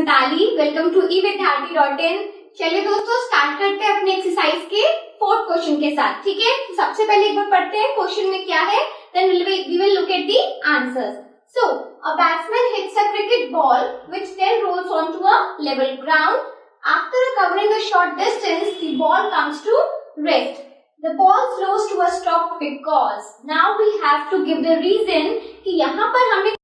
Mitali, welcome to evidyarthi.in। चलिए दोस्तों start करते हैं अपने एक्सरसाइज के 4th क्वेश्चन के साथ। ठीक है, सबसे पहले एक बार पढ़ते हैं क्वेश्चन में क्या है, then we will look at the answers. So, a batsman hits a cricket ball which then rolls onto a level ground. After covering a short distance, the ball comes to rest. The ball slows to a stop because now we have to give the reason कि यहाँ पर हमें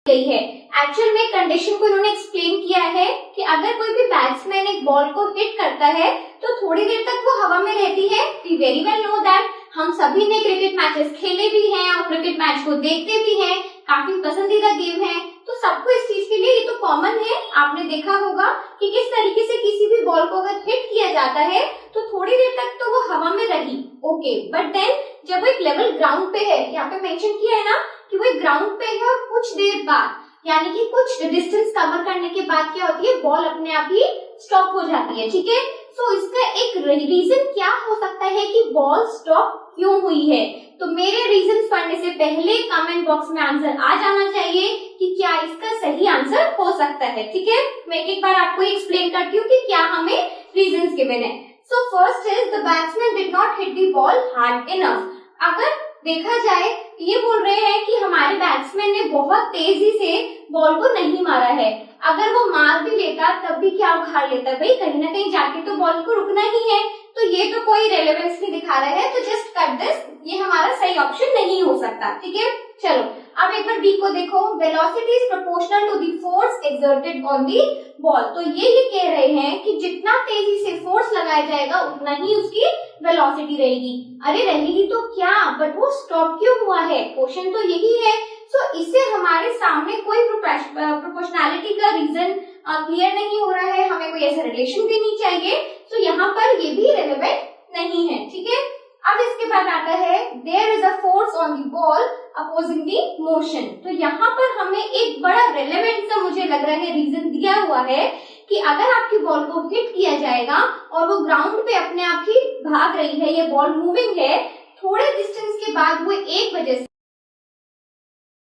गई है। Actual में condition को इन्होंने explain किया है कि अगर कोई भी बैट्समैन एक बॉल को हिट करता है तो थोड़ी देर तक वो हवा में रहती है। We very well know that, हम सभी ने क्रिकेट मैचेस खेले भी हैं और क्रिकेट मैच को देखते भी हैं, काफी पसंदीदा गेम है, तो सबको इस चीज के लिए ये तो कॉमन है। आपने देखा होगा कि किस तरीके से किसी भी बॉल को अगर हिट किया जाता है तो थोड़ी देर तक तो वो हवा में रही, ओके, बट देन जब वो एक लेवल ग्राउंड पे है, यहाँ पे मेंशन किया है ना कि वो एक ग्राउंड पे है और कुछ देर बाद यानी कि कुछ डिस्टेंस कवर करने के बाद क्या होती है, बॉल अपने आप ही स्टॉप हो जाती है। ठीक है, सो इसका एक रीजन क्या हो सकता है कि बॉल स्टॉप क्यों हुई है, तो मेरे रीजन पढ़ने से पहले कमेंट बॉक्स में आंसर आ जाना चाहिए कि क्या इसका सही आंसर हो सकता है। ठीक है, मैं एक बार आपको एक्सप्लेन करती हूँ कि क्या हमें रीजंस गिवन है। So first is the batsman did not hit the ball hard enough. अगर देखा जाए ये बोल रहे हैं कि हमारे बैट्समैन ने बहुत तेजी से बॉल को नहीं मारा है। अगर वो मार भी लेता तब भी क्या उखाड़ लेता, भाई कहीं ना कहीं जाके तो बॉल को रुकना ही है, तो ये तो कोई रेलेवेंस नहीं दिखा रहा है, तो जस्ट कट दिस, ये हमारा सही ऑप्शन नहीं हो सकता। ठीक है, चलो अब एक बार बी को देखो, velocity is proportional to the force exerted on the ball. तो ये कह रहे हैं कि जितना तेजी से फोर्स लगाया जाएगा उतना ही उसकी वेलोसिटी रहेगी। अरे रहेगी तो क्या, बट वो स्टॉप क्यों हुआ है, क्वेश्चन तो यही है। सो इससे हमारे सामने कोई प्रोपोर्शनैलिटी का रीजन क्लियर नहीं हो रहा है, हमें कोई ऐसा रिलेशन भी नहीं चाहिए, तो यहाँ पर ये भी रेलेवेंट नहीं है। ठीक है, अब इसके बाद आता है there is a force on the ball opposing the motion. तो यहाँ पर हमें एक बड़ा रेलेवेंट सा मुझे लग रहा है रीजन दिया हुआ है कि अगर आपकी बॉल को हिट किया जाएगा और वो ग्राउंड पे अपने आप ही भाग रही है, ये बॉल मूविंग है, थोड़े डिस्टेंस के बाद वो एक वजह से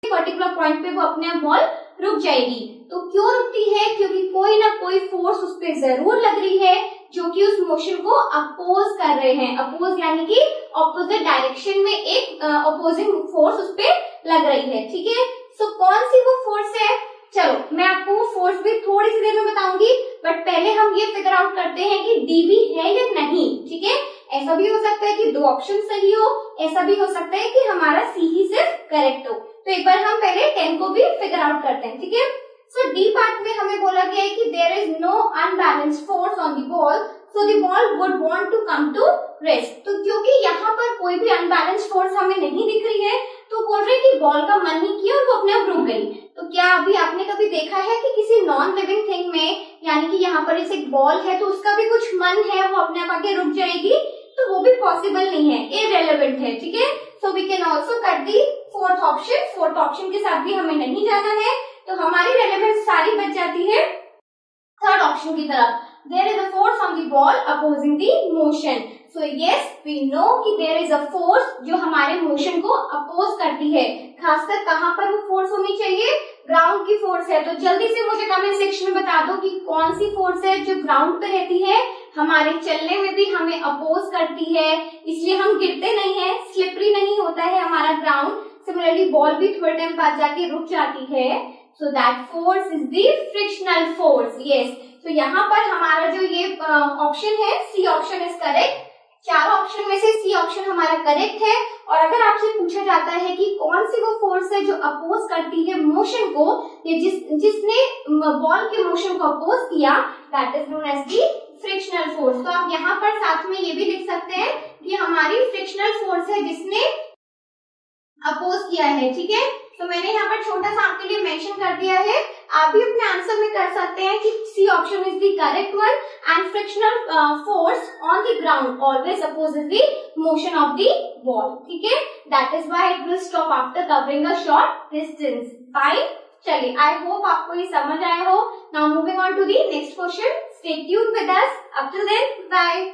पर्टिकुलर पॉइंट पे वो अपने आप बॉल रुक जाएगी। तो क्यों रुकती है, क्योंकि कोई ना कोई फोर्स उस पर जरूर लग रही है जो कि उस मोशन को अपोज कर रहे हैं। अपोज यानी कि ऑपोजिट डायरेक्शन में एक अपोजिंग फोर्स उस पर लग रही है। ठीक है, सो कौन सी वो फोर्स है, चलो मैं आपको वो फोर्स भी थोड़ी सी देर में बताऊंगी, बट पहले हम ये फिगर आउट करते हैं कि डीबी है या नहीं। ठीक है, ऐसा भी हो सकता है कि दो ऑप्शन सही हो, ऐसा भी हो सकता है कि हमारा सी ही सिर्फ करेक्ट हो। तो एक बार हम पहले 10 को भी फिगर आउट करते हैं। ठीक है, सो डी पार्ट में हमें बोला गया है कि there is no unbalanced force on the ball, so the ball would want to come to rest. तो क्योंकि यहाँ पर कोई भी अनबैलेंस्ड फोर्स हमें नहीं दिख रही है, तो बोल रहे कि बॉल का मन नहीं किया और वो अपने आप रुक गई। तो क्या अभी आपने कभी देखा है कि किसी नॉन लिविंग थिंग में, यानी कि यहाँ पर एक बॉल है तो उसका भी कुछ मन है, वो अपने आप आके रुक जाएगी, तो वो भी पॉसिबल नहीं है, इररेलेवेंट है। ठीक है, so we can also cut the fourth option. Fourth option के साथ भी हमें नहीं जाना है, तो हमारी रेलेवेंस सारी बच जाती है थर्ड ऑप्शन की तरफ। There is a force on the ball opposing the motion. So yes we know कि देयर इज अ फोर्स जो हमारे मोशन को अपोज करती है। खासकर कहाँ पर वो फोर्स होनी चाहिए, ग्राउंड की फोर्स है। तो जल्दी से मुझे कमेंट सेक्शन में बता दो कि कौन सी फोर्स है जो ग्राउंड पे रहती है, हमारे चलने में भी हमें अपोज करती है, इसलिए हम गिरते नहीं है, स्लिपरी नहीं होता है हमारा ग्राउंड। सिमिलरली बॉल भी थोड़े टाइम बाद जाके रुक जाती है। So that force is the frictional force. Yes, तो यहाँ पर हमारा जो ये ऑप्शन है सी ऑप्शन इज करेक्ट। चारों ऑप्शन में से सी ऑप्शन हमारा करेक्ट है। और अगर आपसे पूछा जाता है कि कौन सी वो फोर्स है जो अपोज करती है मोशन को, या जिसने बॉल के मोशन को अपोज किया, that is known as the frictional force. तो आप यहाँ पर साथ में ये भी लिख सकते हैं कि हमारी फ्रिक्शनल फोर्स है जिसने अपोज किया है। ठीक है, तो मैंने यहाँ पर छोटा सा आपके लिए मेंशन कर दिया है, आप भी अपने आंसर में कर सकते हैं कि C option is the correct one and frictional force on the ground always opposes the motion of the ball. ठीक है, that is why it will stop after covering a short distance. Fine, चलिए I hope आपको ये समझ आया हो। Now moving on to the next question, stay tuned with us, up till then bye.